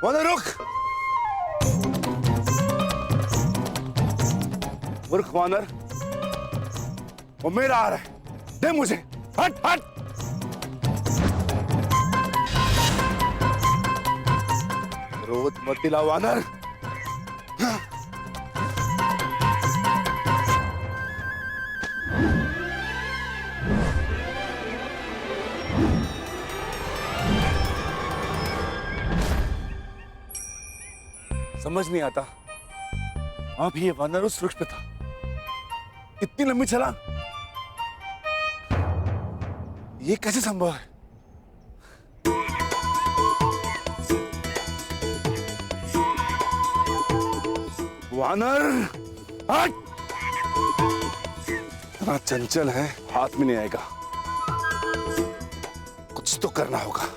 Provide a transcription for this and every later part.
वानर रुक। मूर्ख वानर, वो मेरा आ रहा है, दे मुझे। हट हट। क्रोध मत दिला वानर। समझ नहीं आता, अभी ये वानर उस वृक्ष पे था, इतनी लंबी छलांग, ये कैसे संभव है? वानर हट। इतना चंचल है, हाथ में नहीं आएगा, कुछ तो करना होगा।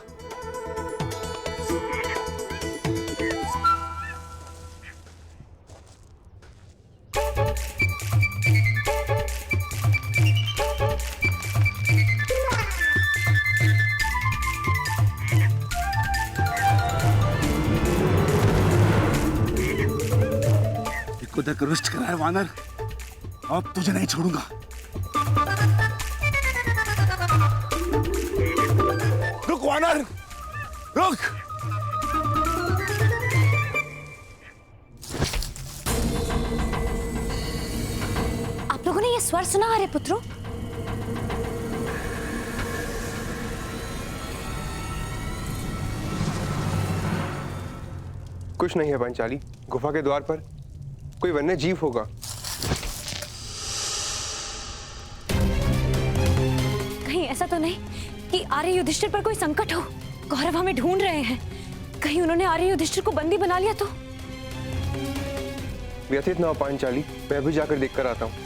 खुद रुष्ट करा है वानर, अब तुझे नहीं छोड़ूंगा। रुक वानर, रुक। आप लोगों ने ये स्वर सुना आर्य पुत्रों? कुछ नहीं है पांचाली, गुफा के द्वार पर कोई वन्य जीव होगा। कहीं ऐसा तो नहीं कि आर्य युधिष्ठिर पर कोई संकट हो? कौरव हमें ढूंढ रहे हैं, कहीं उन्होंने आर्य युधिष्ठिर को बंदी बना लिया तो? व्यथित ना हो पांचाली, मैं भी जाकर देखकर आता हूँ।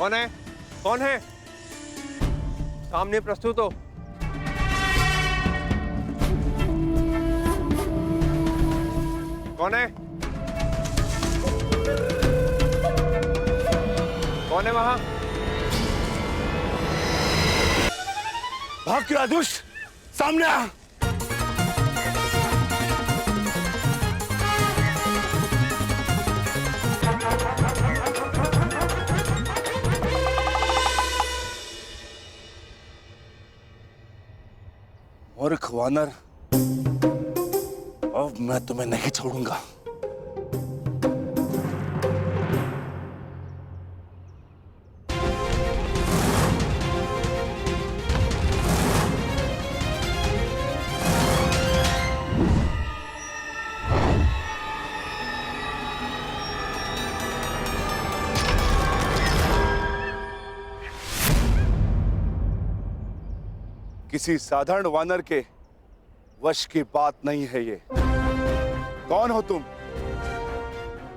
कौन है? कौन है? सामने प्रस्तुत हो। कौन है? कौन है वहां? भाग क्यों दुष्ट, सामने आ। मूर्ख वानर, अब मैं तुम्हें नहीं छोड़ूंगा। किसी साधारण वानर के वश की बात नहीं है ये। कौन हो तुम?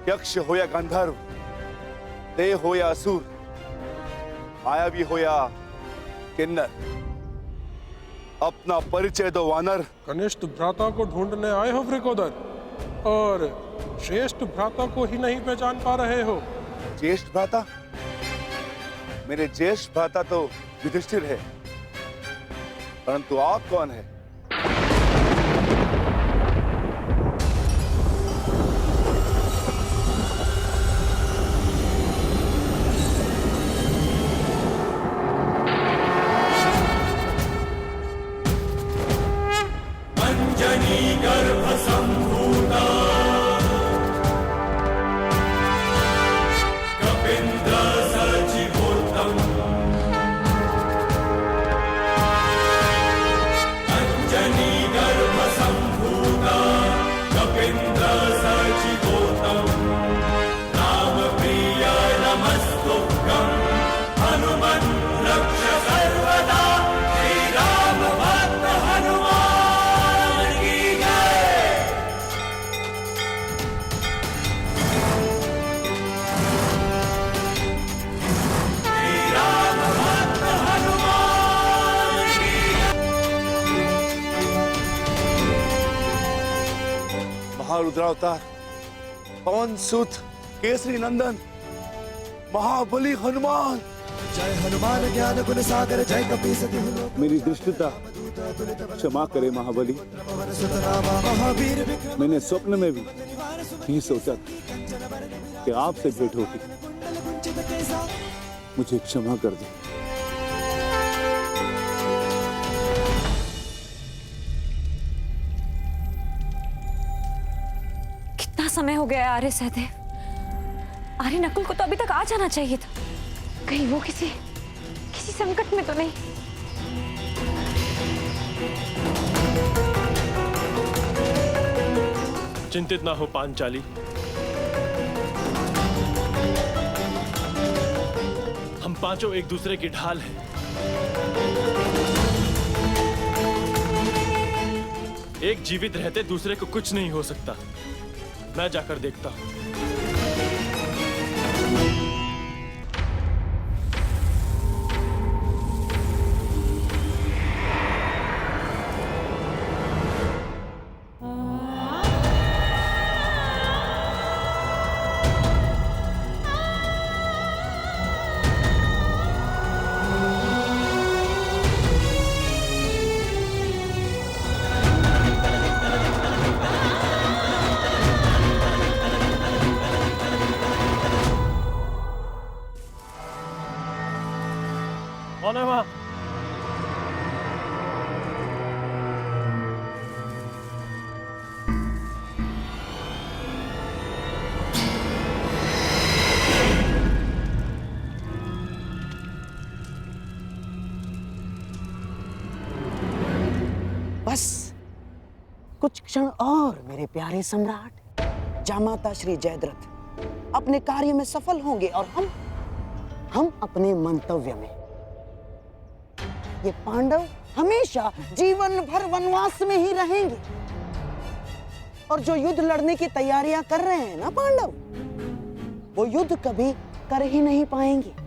यक्ष हो या गंधर्व, देव हो या असुर, मायावी हो या किन्नर, अपना परिचय दो वानर। कनिष्ठ भ्राता को ढूंढने आए हो वृकोदर, और श्रेष्ठ भ्राता को ही नहीं पहचान पा रहे हो? ज्येष्ठ भ्राता? मेरे ज्येष्ठ भ्राता तो युधिष्ठिर है, परंतु आप कौन है? अंजनी गर्भ संभूता कपिंद्र सचिवोत्तम रुद्रावतार, पवन सुत, केसरी नंदन, महाबली हनुमान। जय हनुमान ज्ञान गुण सागर, जय कपीसति मेरी दृष्टता क्षमा करे महाबली। महावीर विक्रम मैंने स्वप्न में भी नहीं सोचा था कि आपसे भेंट होगी। मुझे क्षमा कर दे। कितना समय हो गया है आर्य सहदेव? आर्य नकुल को तो अभी तक आ जाना चाहिए था। कहीं वो किसी संकट में तो नहीं? चिंतित ना हो पांचाली, हम पांचों एक दूसरे की ढाल हैं। एक जीवित रहते दूसरे को कुछ नहीं हो सकता। मैं जाकर देखता हूं। कौन है वहां? बस कुछ क्षण और मेरे प्यारे सम्राट, जामाता श्री जयद्रथ अपने कार्य में सफल होंगे और हम अपने मंतव्य में। ये पांडव हमेशा जीवन भर वनवास में ही रहेंगे। और जो युद्ध लड़ने की तैयारियां कर रहे हैं ना पांडव, वो युद्ध कभी कर ही नहीं पाएंगे।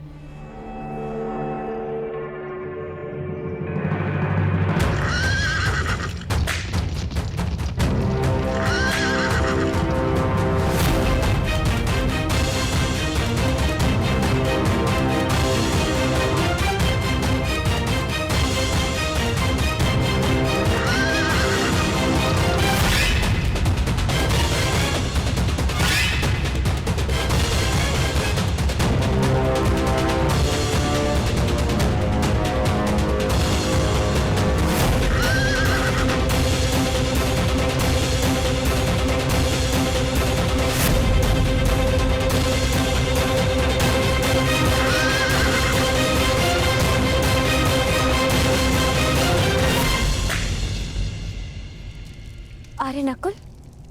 आर्य नकुल,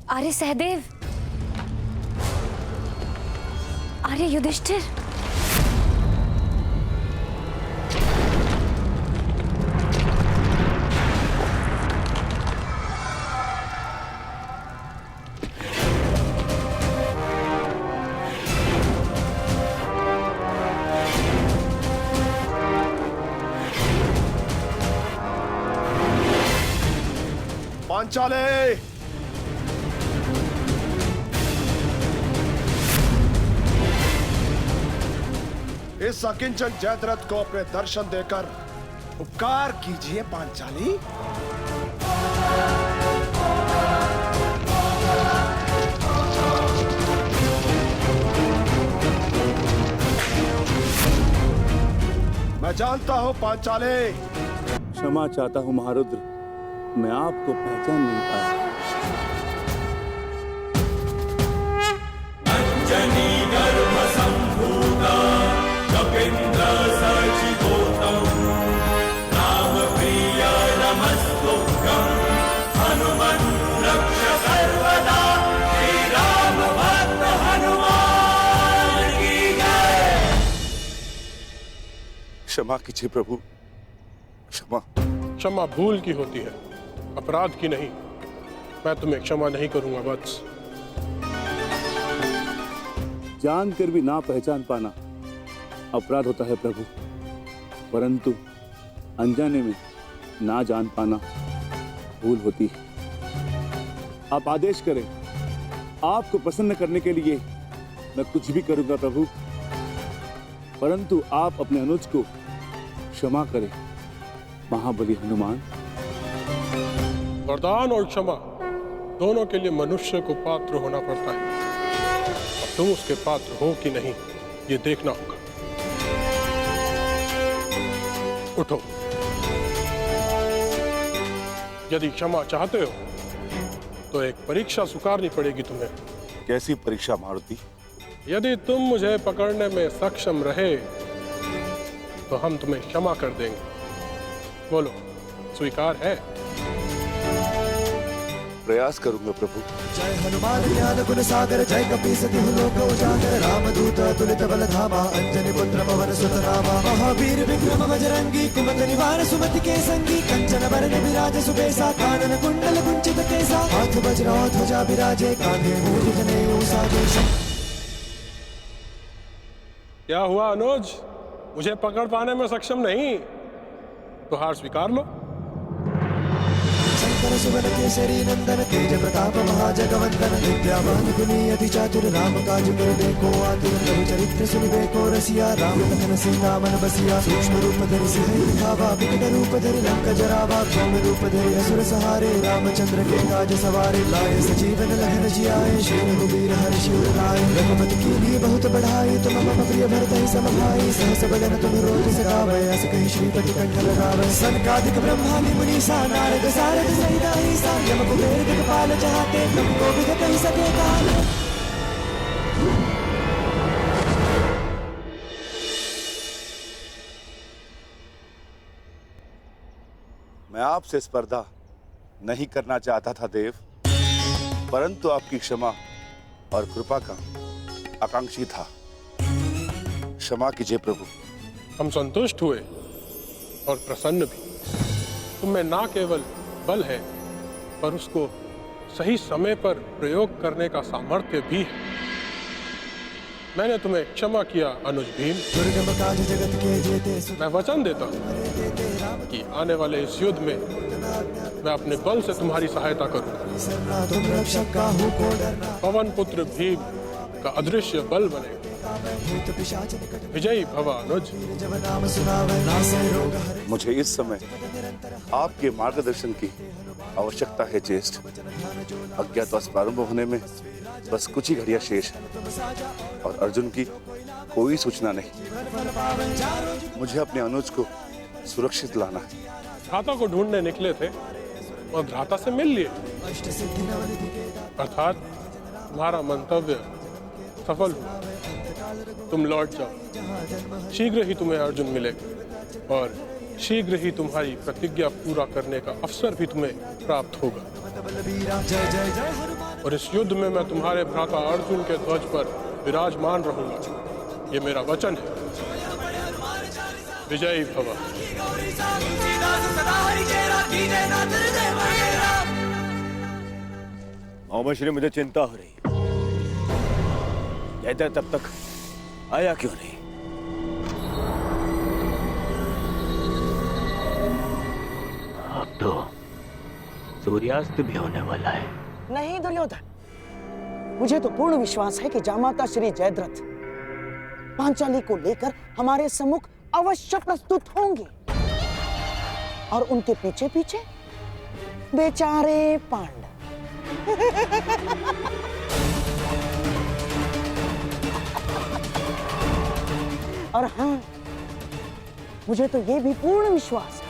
आर्य सहदेव, आर्य युधिष्ठिर। पांचाले, इस अकिंचन जयद्रथ को अपने दर्शन देकर उपकार कीजिए पांचाली। मैं जानता हूं पांचाले। क्षमा चाहता हूं महारुद्र, मैं आपको पहचान नहीं पाया। अंजनी गर्भ संभूता कपिन्द्र सचितोतम राम प्रिय नमस्तुभ्यं हनुमन् रक्ष सर्वदा। श्री राम भक्त हनुमान की जय। क्षमा कीजिए प्रभु, क्षमा। क्षमा भूल की होती है, अपराध की नहीं। मैं तुम्हें क्षमा नहीं करूंगा वत्स। जानकर भी ना पहचान पाना अपराध होता है प्रभु, परंतु अनजाने में ना जान पाना भूल होती है। आप आदेश करें आपको प्रसन्न करने के लिए मैं कुछ भी करूंगा प्रभु, परंतु आप अपने अनुज को क्षमा करें महाबली हनुमान। वरदान और क्षमा दोनों के लिए मनुष्य को पात्र होना पड़ता है। अब तुम उसके पात्र हो कि नहीं, ये देखना होगा। उठो। यदि क्षमा चाहते हो तो एक परीक्षा स्वीकारनी पड़ेगी तुम्हें। कैसी परीक्षा मारुति? यदि तुम मुझे पकड़ने में सक्षम रहे तो हम तुम्हें क्षमा कर देंगे। बोलो, स्वीकार है? प्रयास करूंगा प्रभु। जय हनुमान ज्ञान गुण सागर, जय कपीस तिहु लोक उजागर, रामदूत अतुलित बल धामा, अंजनी पुत्र पवन सुत नामा, महावीर विक्रम बजरंगी, कुमति निवार सुमति के संगी, कंचन बरन विराज सुबेसा, कानन कुंडल कुंचित केसा, हाथ वज्र ध्वजा विराजे, कांधे मूढ़ जनेऊ साजे। क्या हुआ अनुज, मुझे पकड़ पाने में सक्षम नहीं? तो हार स्वीकार लो। शंकर सुवन केसरी नंदन, तेज प्रताप महाजगवंदन, विद्यावान गुणी अति चातुर, राम काज करबे को आतुर, प्रभु चरित्र सुनिबे को रसिया, राम कथन सीता मन बसिया, सूक्ष्म रूप धरि सिंह दिखावा, विकट रूप धरि लंक जरावा, सौम्य रूप धरि असुर सहारे, रामचंद्र के काज सवारे, लाए सजीवन लहन जियाए, श्री रघुवीर हर्षि उर लाए, रघुपति कीन्ही बहुत बढ़ाई, तुम मम प्रिय भरत ही सम भाई, सहस बदन तुम रोज सगावै, अस कहि श्रीपति कंठ लगावै, सनकादिक ब्रह्मादि मुनीसा, नारद सारद सहित अहिसा, यम कुबेर दिक्पाल चाहते, तुमको विध कहि सके काल। मैं आपसे स्पर्धा नहीं करना चाहता था देव, परंतु आपकी क्षमा और कृपा का आकांक्षी था। क्षमा कीजिए प्रभु। हम संतुष्ट हुए और प्रसन्न भी। तुम्हें ना केवल बल है, पर उसको सही समय पर प्रयोग करने का सामर्थ्य भी है। मैंने तुम्हें क्षमा किया अनुज भीम। दुर्गम काज जगत के जेते, मैं वचन देता हूँ कि आने वाले इस युद्ध में मैं अपने बल से तुम्हारी सहायता करूंगा। तुम रक्षक काहू को डरना, पवन पुत्र भीम का अदृश्य बल बनेगा। भूत पिशाच निकट, विजयी भव अनुज। जब नाम सुनावे, नासे रोग हरे। मुझे इस समय आपके मार्गदर्शन की आवश्यकता है ज्येष्ठ। अज्ञातवास प्रारंभ होने में बस कुछ ही घड़ियां शेष है और अर्जुन की कोई सूचना नहीं। मुझे अपने अनुज को सुरक्षित लाना है। भ्राता को ढूंढने निकले थे और भ्राता से मिल लिए, अर्थात तुम्हारा मंतव्य सफल हुआ। तुम लौट जाओ। शीघ्र ही तुम्हें अर्जुन मिलेगा और शीघ्र ही तुम्हारी प्रतिज्ञा पूरा करने का अवसर भी तुम्हें प्राप्त होगा। जय जय जय हनुमान। और इस युद्ध में मैं तुम्हारे भ्राता अर्जुन के ध्वज पर विराजमान रहूंगा। ये मेरा वचन है। विजयी भव। श्री मुझे चिंता हो रही। जयद्रथ तब तक आया क्यों नहीं? अब तो सूर्यास्त भी होने वाला है। नहीं दुर्योधन, मुझे तो पूर्ण विश्वास है कि जामाता श्री जयद्रथ पांचाली को लेकर हमारे सम्मुख अवश्य प्रस्तुत होंगे और उनके पीछे पीछे बेचारे पांडव। और हाँ, मुझे तो ये भी पूर्ण विश्वास है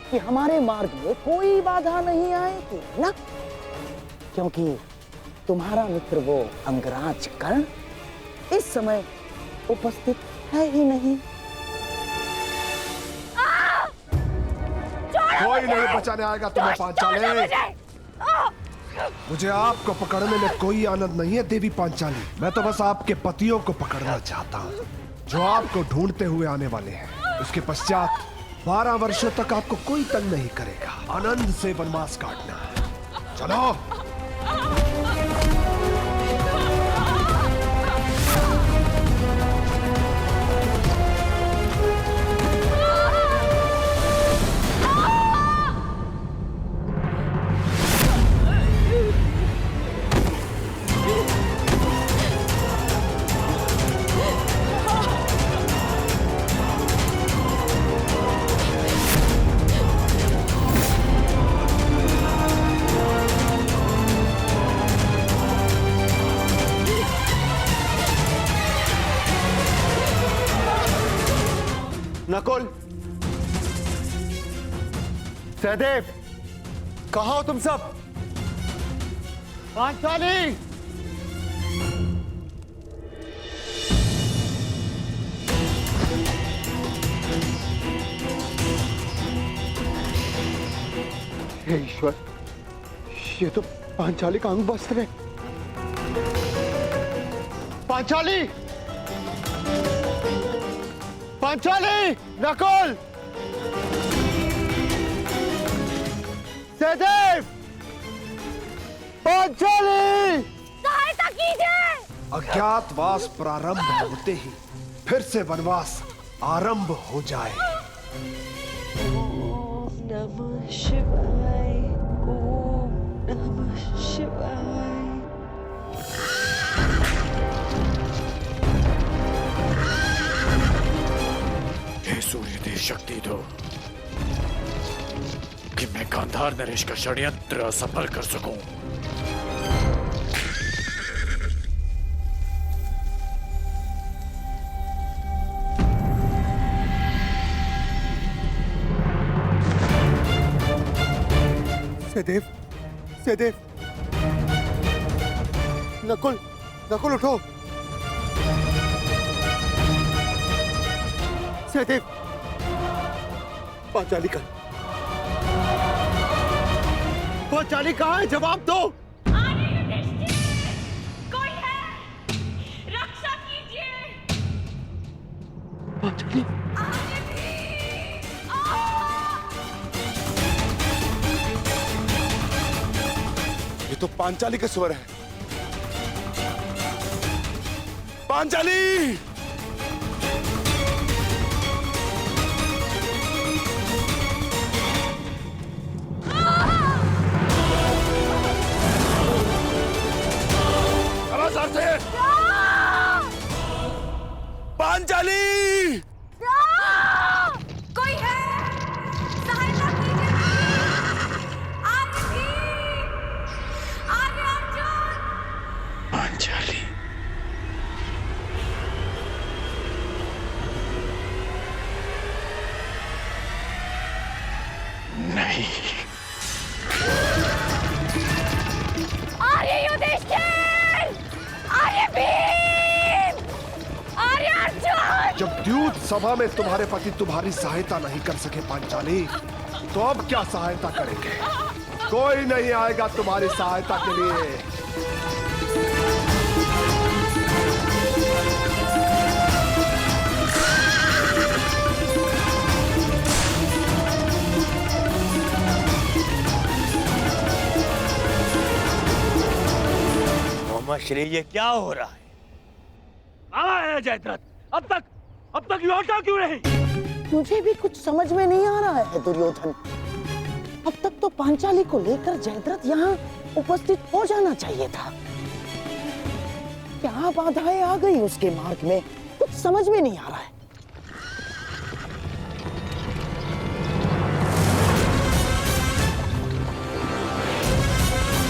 कि हमारे मार्ग में कोई बाधा नहीं आएगी ना, क्योंकि तुम्हारा मित्र वो अंगराज कर्ण इस समय उपस्थित है ही नहीं। कोई नहीं बचाने आएगा तुम्हें पांचाली। मुझे आपको पकड़ने में कोई आनंद नहीं है देवी पांचाली। मैं तो बस आपके पतियों को पकड़ना चाहता हूँ जो आपको ढूंढते हुए आने वाले हैं। उसके पश्चात 12 वर्षों तक आपको कोई तंग नहीं करेगा। आनंद से वनवास काटना है। चलो। सहदेव, कहाँ हो तुम सब? पांचाली! हे ईश्वर, ये तो पांचाली का अंग वस्त्र है। पांचाली! पांचाली! नकुल! सहदेव! पांचाली! सहायता कीजिए! अज्ञातवास प्रारंभ होते ही फिर से वनवास आरंभ हो जाए। ओम नमः शिवाय, ओम नमः शिवाय। हे सूर्य देव, शक्ति दो कि मैं गांधार नरेश का षड्यंत्र सफल कर सकूं। सहदेव, सहदेव, नकुल, नकुल उठो। सहदेव, पांचाली का, पांचाली कहाँ है? जवाब दो। कोई है? रक्षा कीजिए! पांचाली, ये तो पांचाली के स्वर है। पांचाली! पांचाली! कोई है? सहायता कीजिए! आर्य अर्जुन! पांचाली, नहीं। आर्य युधिष्ठिर! आर्य भीम! आर्य अर्जुन! जब द्यूत सभा में तुम्हारे पति तुम्हारी सहायता नहीं कर सके पांचाली, तो अब क्या सहायता करेंगे? कोई नहीं आएगा तुम्हारी सहायता के लिए। श्री, ये क्या हो रहा है? कहाँ है जयद्रथ? अब तक लौटा क्यों नहीं? मुझे भी कुछ समझ में नहीं आ रहा है दुर्योधन। अब तक तो पांचाली को लेकर जयद्रथ यहाँ उपस्थित हो जाना चाहिए था। क्या बाधाएं आ गई उसके मार्ग में, कुछ समझ में नहीं आ रहा है।